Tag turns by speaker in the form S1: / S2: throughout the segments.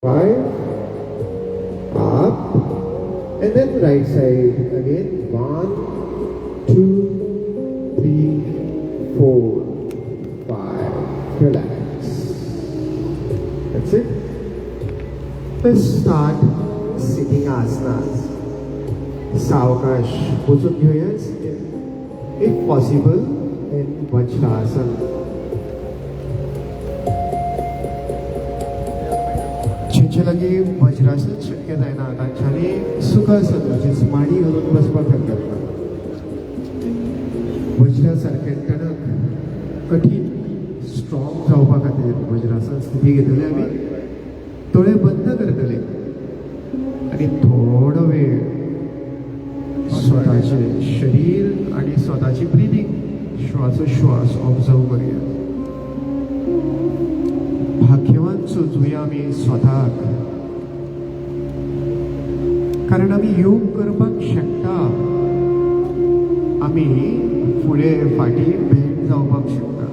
S1: 5, up, and then right side again. 1, 2, 3, 4, 5. Relax. That's it. Let's start sitting asanas. Saavash bossun घेऊया. If possible, in Vajrasana. चिंचेलागी vajrasana शक्य जायना तांच्यांनी सुखासन म्हणजेच माडी घालून बसपाक लागता. वज्रा सारखे टणक कठीण स्ट्रॉंग जावपा खातीर वज्रासन स्थिती घेतली आमी. दोळे बंद करतले आणि थोडो वेळ स्वताचे शरीर आणि स्वताची ब्रिदींग श्वासोश्वास ऑब्झर्व करूया. भाग्यवान सोचूया आमी स्वताक, कारण आमी योग करपाक शकता. आमी फुडें फाटीं बेंड जावपाक शकता.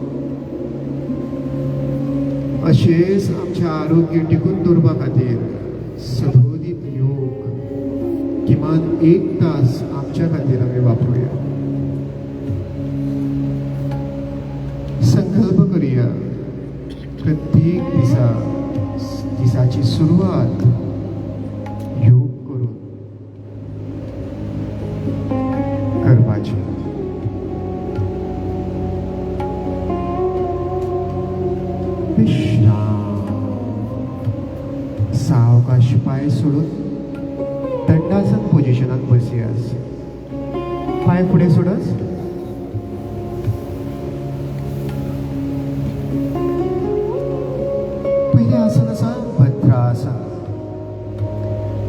S1: अशेंच आमचें आरोग्य टिकून दवरपा खातीर सदोदीत योग किमान 1 तास आमच्या खातीर आमी वापरूया. संकल्प करूया प्रत्येक दिसाची सुरवात योग करून करपाची. विश्राम. सावकाश पाय सोडून दंडासन पोझिशनात बसयास. पाय फुडें सोडास. पहिले आसन आसा भद्रासन.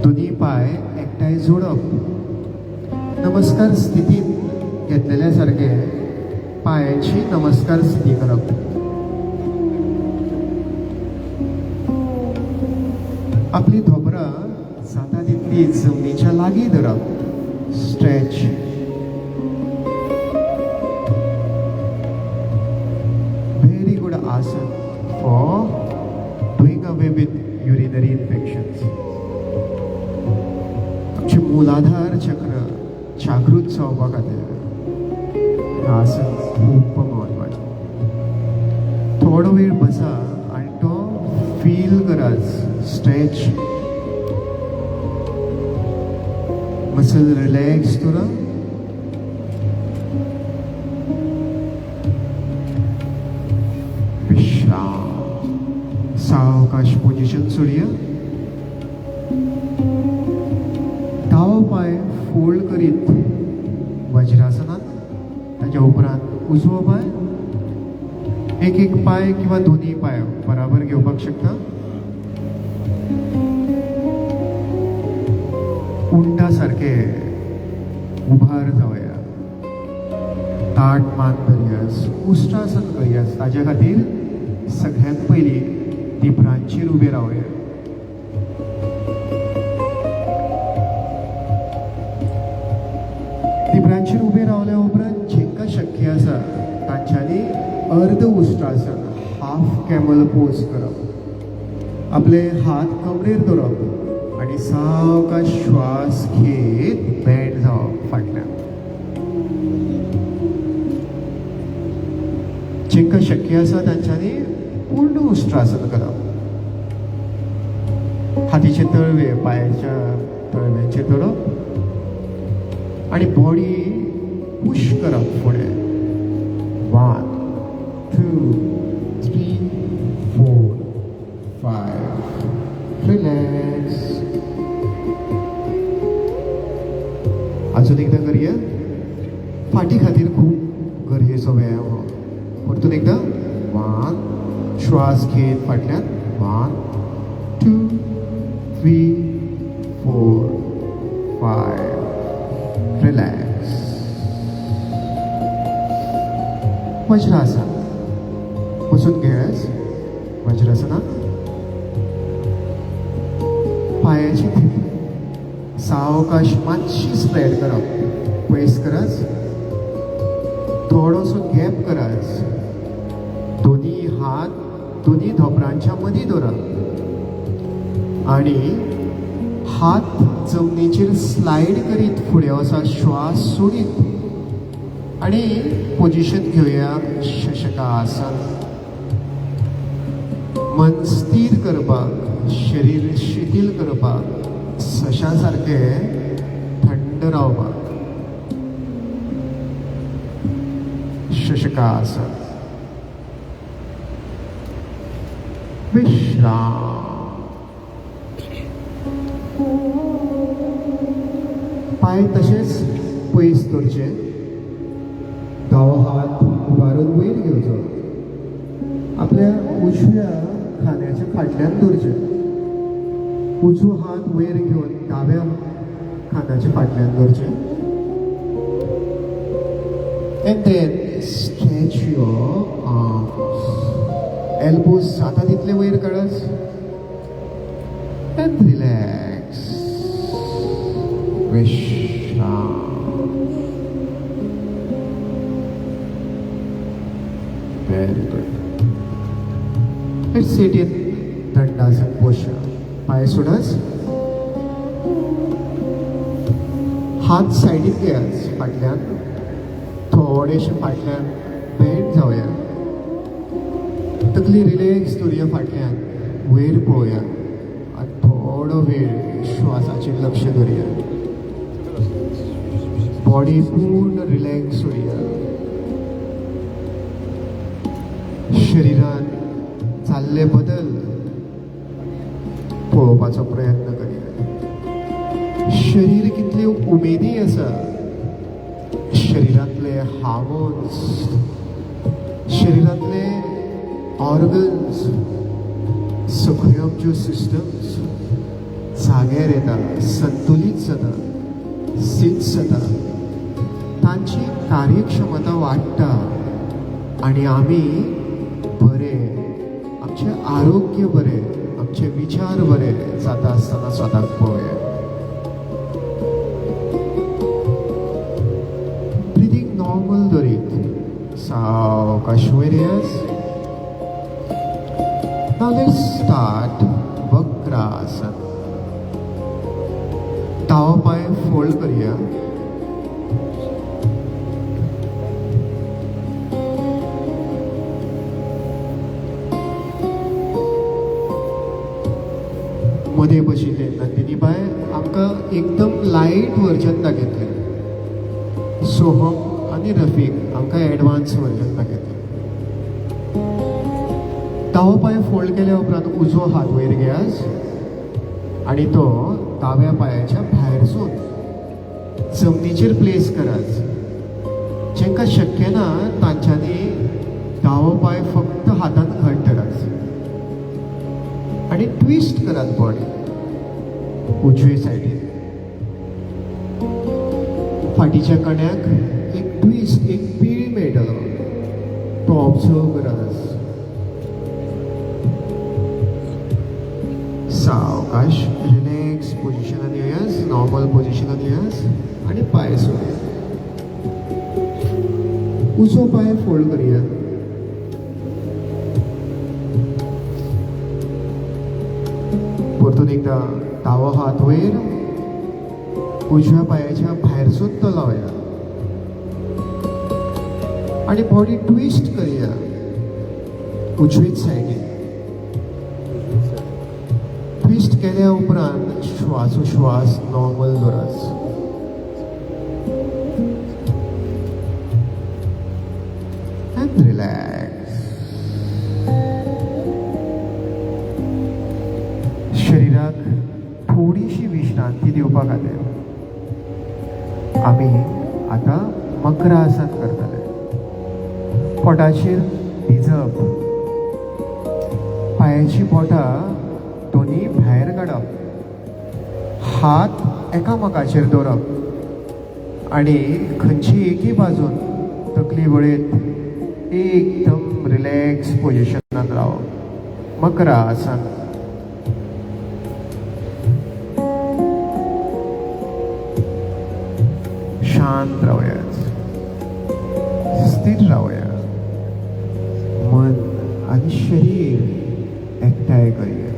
S1: दोन्ही पाय एकठांय जोडप. नमस्कार स्थितीत घेतलेल्या सारखे पायाची नमस्कार स्थिती करप. आपली धोबरा जाता तितली जमनीच्या लागीं धरप. स्ट्रेच. व्हेरी गुड आसन for doing away with urinary infections. आमचे मूलाधार चक्र जागृत जावपा खातीर आसन खूब महत्वाचें. थोडो वेळ बसा आनी तो फील करात. स्ट्रेच. मसल रिलॅक्स करा. विश्राम. सावकाश पोझिशन सोडया. दावो पाय फोल्ड करीत वज्रासनात. ताच्या उपरांत उजवो पाय. एक पाय किंवा दोन्ही पाय बराबर घेवपाक शकता. उंटा सारखे उभार जावया. ताट मान धरयास. उष्ट्रासन करयास. ताच्या खातीर सगळ्यांत पयलीं दिपरांचेर उबे रावया. दिपरांचेर उबे रावल्या उपरांत जेंकां शक्य आसा तांच्यांनी अर्ध उष्ट्रासन हाफ कॅमल पोज करप. आपले हात कमरेर दवरप आनी सावकाश श्वास घेत बेंड जावप फाटल्यान. जेंकां शक्य आसा तांच्यांनी पूर्ण उष्ट्रासन करप. हातीचे तळवे पायाच्या तळव्यांचेर धरप आणि बॉडी पुश करप फुडें. 1, 2, 3, 4, 5. रिलॅक्स. अजून एकदा करूया. फाटी खातीर खूब गरजेचो व्यायाम हो. परतून एकदा. 1. श्वास घेत फाटल्यान. 1, 2, 3, 4, 5. रिलॅक्स. वज्रासन. बसून घेयास. वज्रासनात पायाची थिपी सावकाश मातशी स्प्रेड करप. पयस करास. थोडोसो गॅप करास. दोन्ही हात दोन्ही धोपरांच्या मदीं दवरप. आणि हात जमनीचेर स्लाइड करीत फुडें वचा श्वास सोडीत आणि पोजिशन घेवया शशकासन. मन स्थिर करपाक, शरीर शिथील करपाक, सशा सारकें थंड रावपाक. शशकासन. विश्राम. पाय तसेच पयस दवरचे. दावो हात उबारून वयर घेवचो. आपल्या उजव्या खांद्याच्या फाटल्यान दवरचे. उजवो हात वयर घेवन दाव्या खांद्याच्या फाटल्यान दवरचे. And then stretch your arms. Elbows जाता तितले वयर काढाच. And relax. विश्राम. Very good. Let's sit in Dandasana posture. पाय सोडाच. हात साइडीन घेयाच फाटल्यान. थोडेशे फाटल्यान बेंड जावया. तकली रिलॅक्स दवरया फाटल्यान. वयर पळोवया आनी थोडो वेळ श्वासाचेर लक्ष दवरया. बॉडी पूर्ण रिलॅक्स उरया. शरिरान जाल्ले बदल पळोवपाचो प्रयत्न करया. शरीर कितले उमेदी आसा. शरीरांतले हार्मोन्स, शरीरांतले ऑर्गन्स, सगळ्यो आमच्यो सिस्टम्स जाग्यार येता, संतुलित जाता, स्थित जाता. तांची कार्यक्षमता वाडटा आनी आमी बरे, आमचें आरोग्य बरें, आमचे विचार बरे जाता आसतना स्वताक पळोवया. ब्रिदींग नॉर्मल दवरीत सावकाश वयर येयास. Now let's start Vakrasana. दावो पाय फोल्ड करूया. मध्ये बशिल्ले नंदिनी बाय आमकां एकदम लायट वर्जन दाखयतले. सोहम आनी रफीक आमकां एडवान्स वर्जन दाखयतले. दावो पाय फोल्ड केल्या उपरांत उजवो हात वयर घेयास आनी तो दाव्या पायाच्या भायरसून जमनीचेर प्लेस करात. जेंकां शक्य ना तांच्यांनी दावो पाय फक्त हातान घट्ट धरात आनी ट्विस्ट करात बॉडी उजवे सायडीन. फाटीच्या कण्याक एक ट्विस्ट, एक पीळ मेळटलो, तो ऑब्जर्व करात. सावकाश रिलॅक्स पोजिशनान येयास, नॉर्मल पोजिशनान येयास आनी पाय सोडया. उजवो पाय फोल्ड करूया. परतून एकदा दावो हात वयर उजव्या पायाच्या भायरसून तो लावया आनी बॉडी ट्विस्ट करूया उजवेच सायडीन. ट्विस्ट केल्या उपरांत श्वासोश्वास नॉर्मल दवरात. And relax. शरीराक थोडीशी विश्रांती दिवपा खातीर आमी आतां मकरासन करतले. पोटाचेर भिजप, पायाची बोटां दोनी भायर काडप, हात एकामेकाचेर दवरप आनी खंयची एकी बाजून तकली वळयत एकदम रिलॅक्स पोजिशनान रावप. मकरासन. शांत रावयात, स्थिर रावया. मन आणि शरीर एकठांय करूया.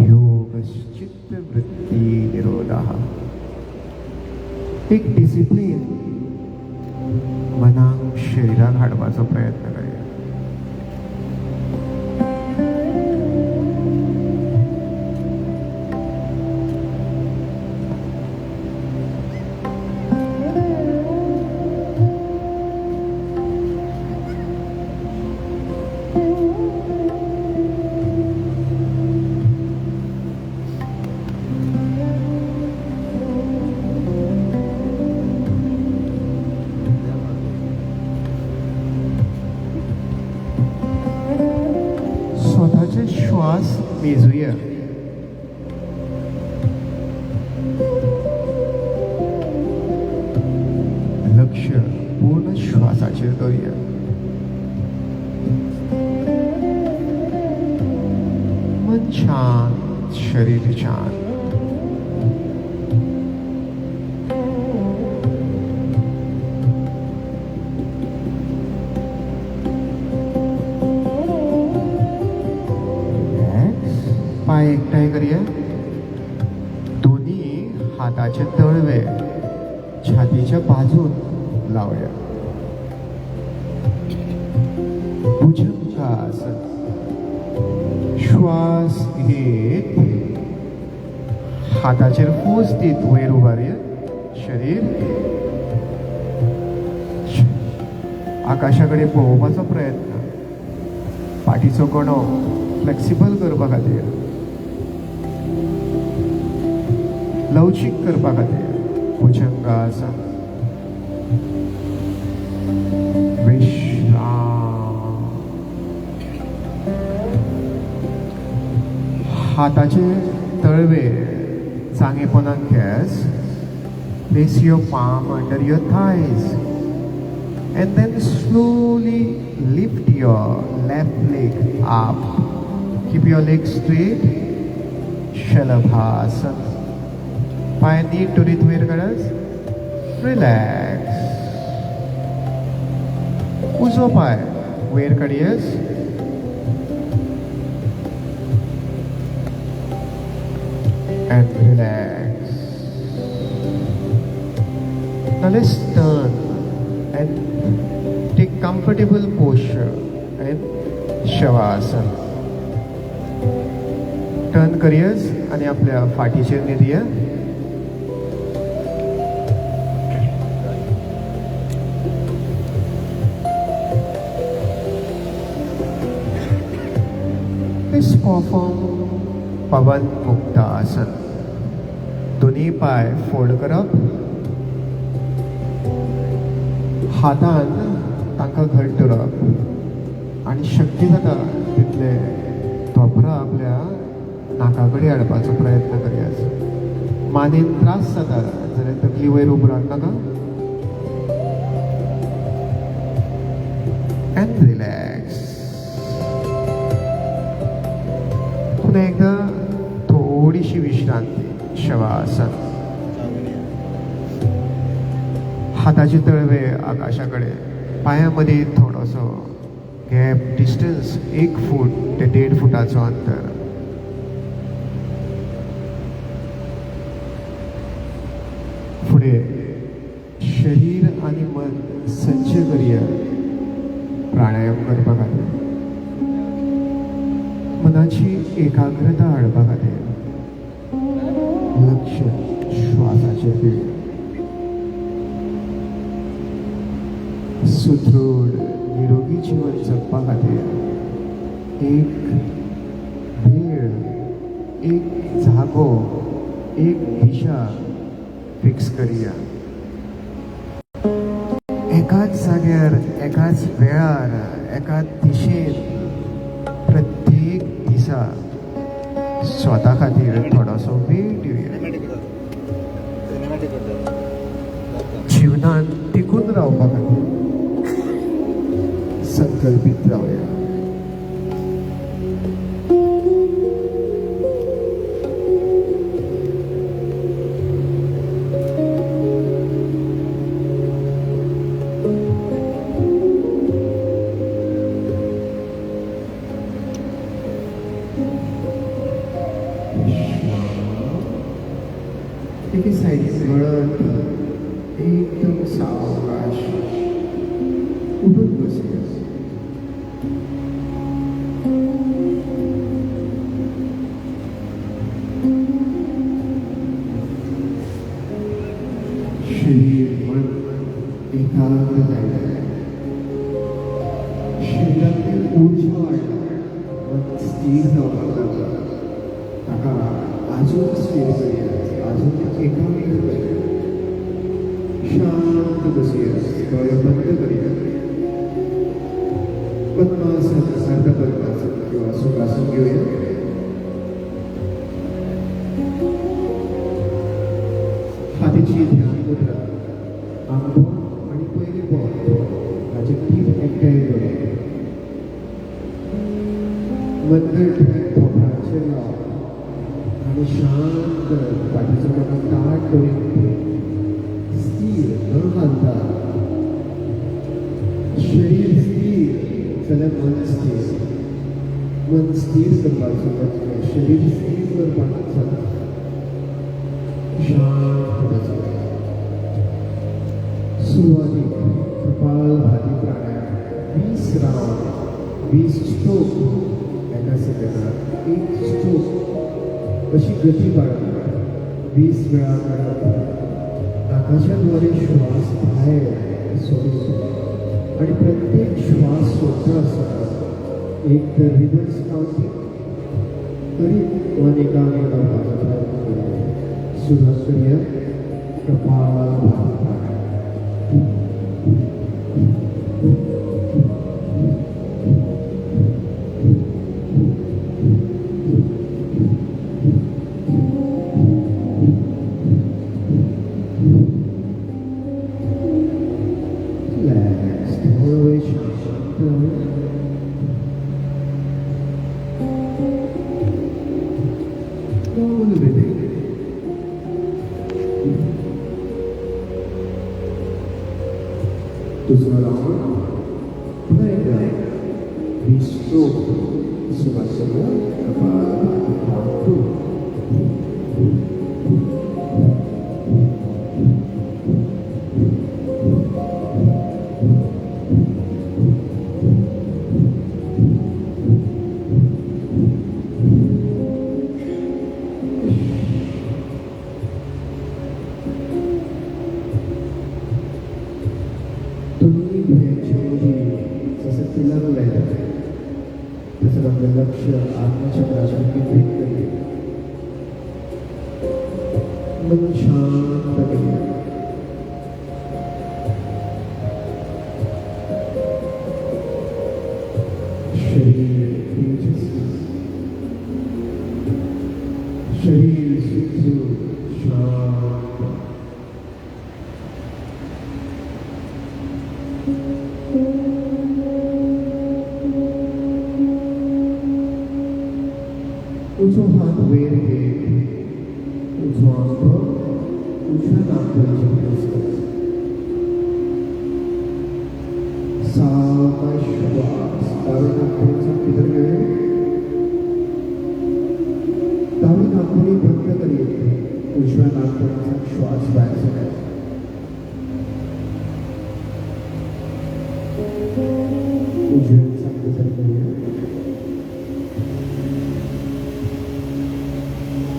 S1: योग कश्चित वृत्ती निरोधः. एक डिसिप्लिन मनाक शरिराक हाडपाचो प्रयत्न करूया. स्वतःचे श्वास मेजूया. लक्ष पूर्ण श्वासाचेर दवरुया. मन शांत, शरीर शांत. पाय एकठांय करूया. दोन्ही हाताचे तळवे छातीच्या बाजून लावूया. भुजंगासन. श्वास घेत हाताचेर फूस दीत वयर उबारूया. शरीर आकाशाकडे पळोवपाचो प्रयत्न. पाठीचो कणो फ्लेक्सिबल करपा खातीर, लवचीक करपा खातीर भुजंगासन. विश्राम. हाताचे तळवे जांगेपणान घेस. Place your palm under your thighs and then slowly lift your left leg up. Keep your legs straight. Shalabhasana. पाय नीट त्वरित वयर काढास. रिलॅक्स. उजो पाय वयर काडयास. and relax. Now let's turn and take comfortable posture and Shavasana. Turn करूयास आणि आपल्या फाटीचेर न्हिदया. Let's perform पवन मुक्तासन. दोन्ही पाय फोल्ड करप. हातान तांकां घट्ट धरप आणि शक्य जाता तितले धोपरा आपल्या नाका कडेन हाडपाचो प्रयत्न करयास. मानेन त्रास जाता जाल्यार तकली वयर उबरात नाका. And relax. पुन्हा एकदा थोडीशी विश्रांती. शवासन. हाताचे तळवे आकाशाकडे. पायामध्ये थोडोसो गॅप, डिस्टन्स 1 फूट ते 1.5 फुटाचो अंतर. फुडें शरीर आणि मन सज्ज करूया प्राणायाम करपा खातीर. मनाची एकाग्रता हाडपा खातीर लक्ष श्वासाचेर दिवया. सुदृढ निरोगी जीवन जगपा खातीर एक वेळ, एक जागो, एक दिशा फिक्स करूया. एकाच जाग्यार, एकाच वेळार, एकाच दिशेन प्रत्येक दिसा स्वता खातीर थोडोसो वेळ दिवया. जीवनान टिकून रावपा खातीर संकल्पित रावया. एके साईडने वळत एकदम सावकाश उठून बसूया. शरीर मन एकाग्र झालं. शरीरातील ऊर्जा वाढला. मन स्थिर व्हावं लागलं. आता अजून स्थिर करूया. अजून एकाग्र करूया. शांत बसूया. डोळे बंद करूया. पद्मासन अर्ध पद्मासन किंवा सुखासन घेऊया. हातीची ध्यान मुद्रा अंगभोग आणि पहिले बोट याचे टीप एकट्याने करूया. मंदर ठोकळाचे लाव आणि शांत पाठीचं मन ताट करून स्थिर न हालता. शरीर स्थिर जाल्यार मन स्थिर. मन स्थिर करपाचो शरीर स्थिर करपाक जाता. शांत बसूया. सुरुवातीक कपालभाती प्राणायाम 20 राउंड 20 स्ट्रोक एका सेकंदात 1 स्ट्रोक अशी गती बाळगून 20 वेळा करप. नाकाच्याद्वारे श्वास बाहेर सोडून आणि प्रत्येक श्वास सोडता असताना एक तर रिव्हर्स काउंटिंग करीत मन एकाग्र करपाचा प्रयत्न करूया. सुरुवात करूया. कपालभाती प्राणायाम. दुसरा राउंड पुन्हा एकदा 20 स्ट्रोक. सुरुवात करूया. कपालभाती प्राणायाम. तुम्ही वेळेच्यावेळी जसं तिला जायचं तसं आपलं लक्ष आत्मचक्रावर केंद्रित करूया. मन शांत करूया. शरीर तेजस्वी. शरीर सुखरूप शांत. उजवा हात वर घे. उजवा अंग उजव्या नाकपुडीच्या प्रेस कर. सावकाश श्वास डाव्या नाकपुडीचा फिगर घेऊया. डावी नाकपुडी बंद करूया. उजव्या नाकपुडीचा श्वास बाहेर सोडायचा. उजव्याचा फिगर घेऊया.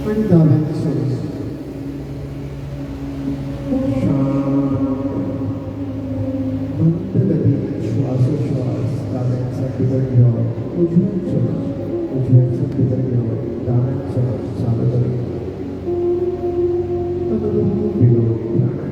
S1: आणि डाव्याने सोडायचं. मंद गतीने श्वासोश्वास डाव्यांचा फिगर घ्यावा. उजव्यांचा फिगर घ्यावा. डाव्यांचा चालू करूया. अनुलोम विलोम प्राणायाम.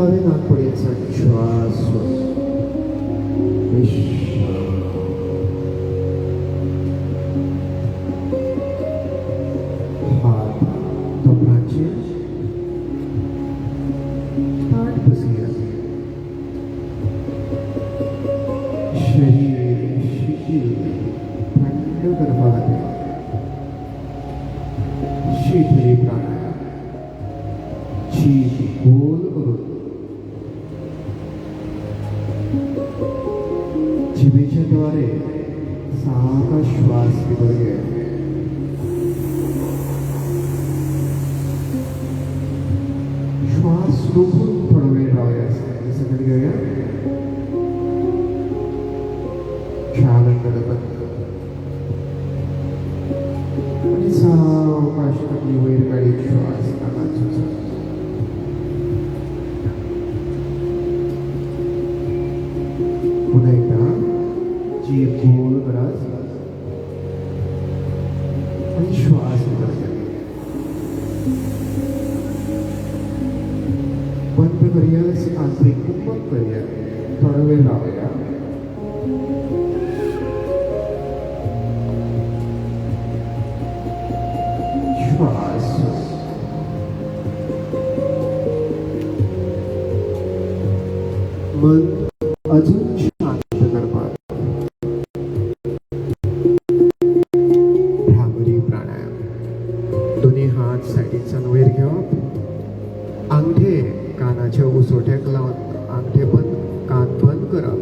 S1: डावे नाकपुडीचा श्वास विश्राम. हात कमराचे पाठ बसूया. शरीर शिथिल थंड गर्भात शिथिली प्राणायाम. जीभ गोल करून जिभेच्या द्वारे सारखा श्वास घेऊया. श्वास रोखून थोडा वेळ राहूया. जसं कधी घेऊया. बंद आणि सावकाश आपली वैर काढी श्वास नाकातून. पुन्हा एकदा जीभ गोल करा आणि श्वास करते. बंद करूया. आंतरिक कुंभक करूया. थोडा वेळ राहूया. श्वास मन अजून शांत करतात. भ्रामरी प्राणायाम. दोन्ही हात साईडचा वयर घेऊन अंगठे कानाच्या उसोट्याक लावून अंगठे बंद, कान बंद करप.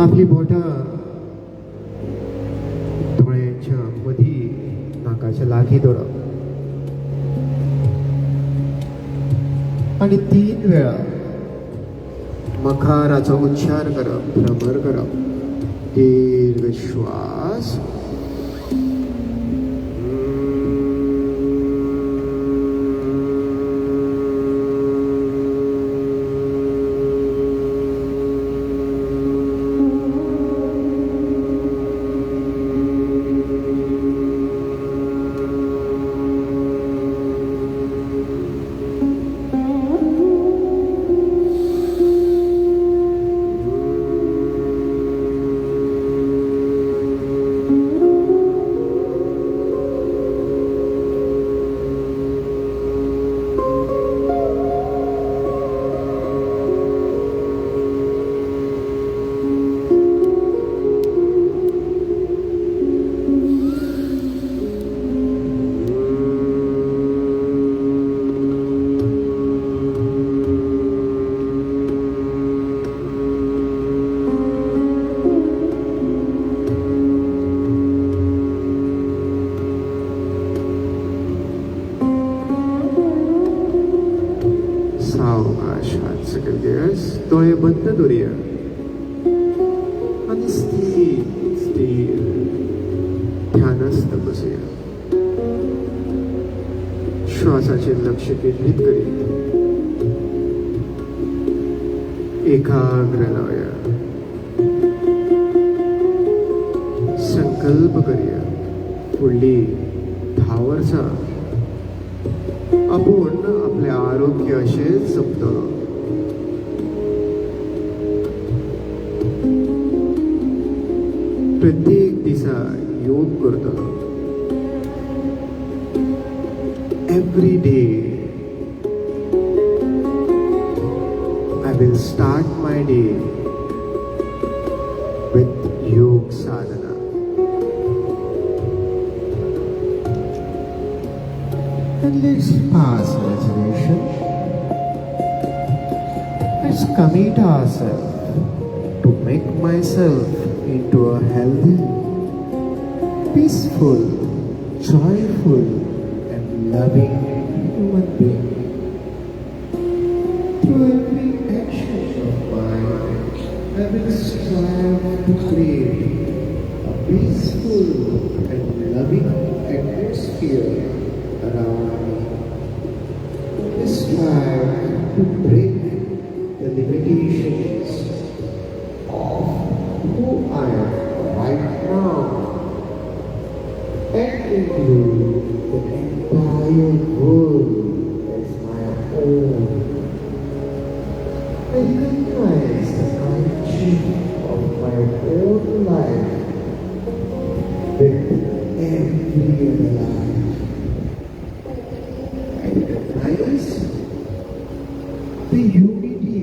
S1: आपली बोटां दोळ्यांच्या मधी नाकाच्या लागीं दवरप आणि 3 वेळा मखाराचो उच्चार करप, भ्रमर करप. दीर्घ श्वास. सावकाश हात सकल घेऊयास. डोळे बंद करूया आणि स्थिर स्थिर ध्यानस्थ बसूया. श्वासाचे लक्ष केंद्रित करीत एकाग्र लावूया. संकल्प करूया. फुडली 10 वर्सां आपण आपले आरोग्य असेच जपतलो. प्रत्येक दिसा योग करतलो. Every day I will start my day with योग साधना. And let's pass reservation. Let's commit ourselves to make myself into a healthy, peaceful, joyful, and loving human being. Through every action of mine, I will strive to create a peaceful and loving atmosphere around me. Let's strive to break the limitations of who I am right now and include the entire world as my own. recognize the unity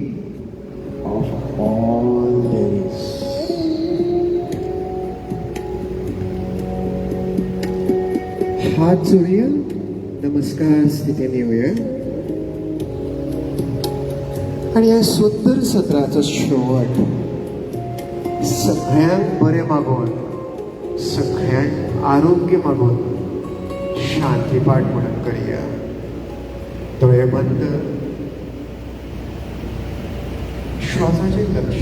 S1: of all there is. हात जोडूया, नमस्कार स्थिती नेऊया आणि या सुंदर सत्राचा शेवट सगळ्यांक बरे मागून, सगळ्यांक आरोग्य मागून शांती पाठ म्हणून करूया. डोळे बंद, श्वासाचे लक्ष